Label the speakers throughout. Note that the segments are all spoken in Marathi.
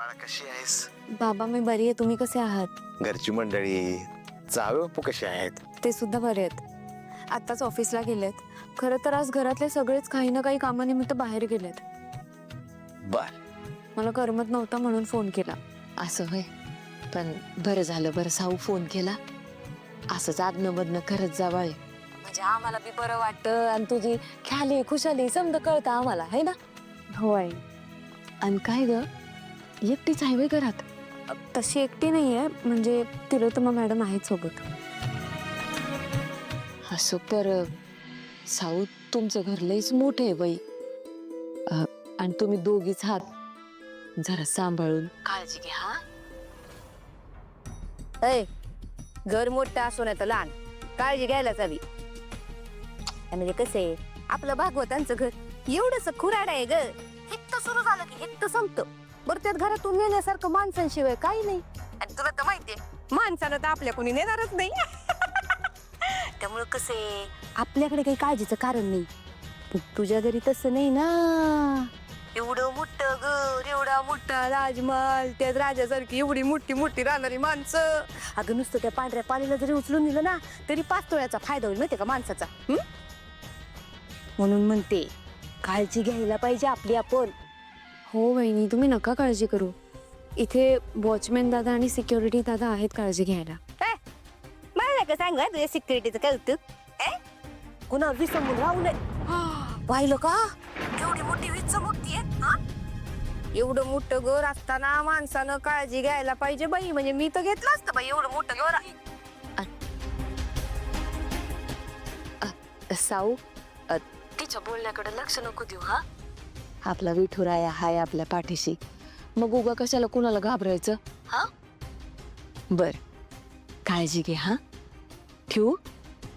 Speaker 1: बाळा कशी आहेस?
Speaker 2: बाबा मी बरी आहे, तुम्ही कसे आहात?
Speaker 1: घरची मंडळी जावे बापू कसे आहेत?
Speaker 2: ते सुद्धा बरे आहेत. आत्ताच ऑफिसला गेलेत. खरं तर आज घरातले सगळेच काही ना काही कामानिमित्त बाहेर गेलेत.
Speaker 1: बर.
Speaker 2: मला करमत नव्हतं म्हणून फोन केला.
Speaker 3: असं होय, पण बरं झालं बरं साऊ फोन केला. असंच आदनं मधनं करत जावाय, म्हणजे आम्हाला बी बरं वाटतं आणि तुझी ख्याली खुशाली समजा कळतं आम्हाला, है ना?
Speaker 2: होय.
Speaker 3: आणि काय ग, एकटीच आहे वय घरात?
Speaker 2: तशी एकटी नाहीये, म्हणजे तिलोत्तमा मॅडम आहेत सोबत.
Speaker 3: असं पर साऊ तुमचं घर लयच मोठं आहे बाई, आणि तुम्ही दोघीच आहात. जरा सांभाळून काळजी घ्या हा.
Speaker 4: अय, घर मोठं असो नाही तर लहान, काळजी घ्यायलाच हवी. म्हणजे कसं आहे, आपलं भागवतांचं घर एवढंच खुराड आहे ग. हित सुरू झालं की हित संपतं. बरं त्यात घरातून नेण्यासारखं माणसांशिवाय काही नाही. आणि तुला तर माहितीये, माणसानं तर आपल्या कोणी नेणारच नाही. त्यामुळं कसं आहे, आपल्याकडे काही काळजीचं कारण नाही. पण तुझ्या घरी तसं नाही ना. एवढं मोठं घर, एवढा मोठा राजमहाल, त्यात राजासारखी एवढी मोठी मोठी राहणारी माणसं. अगं नुसतं त्या पांढऱ्या पाणीला जरी उचलून दिलं ना, तरी 5 तोळ्याचा फायदा होईल माहितीये का माणसाचा. म्हणून म्हणते, काळजी घ्यायला पाहिजे आपली आपण.
Speaker 2: हो वहिनी, तुम्ही नका काळजी करू. इथे वॉचमॅन दादा आणि सिक्युरिटी दादा आहेत काळजी घ्यायला.
Speaker 4: मला का सांग तुझ्या सिक्युरिटीचं कौतुक. कुणा विसंबून राहू नये. पाहिलं का, एवढी मोठी वीज चमकतीये. एवढं मोठं घर असताना माणसानं काळजी घ्यायला पाहिजे बाई. म्हणजे मी तर घेतलं असतं बाई एवढं मोठं घर.
Speaker 3: साऊ, तिच्या बोलण्याकडे लक्ष नको देऊ हा. आपला विठुराया हाय आपल्या पाठीशी, मग उगा कशाला कुणाला घाबरायचं हा. बर, काळजी घे हा. ठेवू?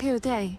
Speaker 2: ठेवते आई.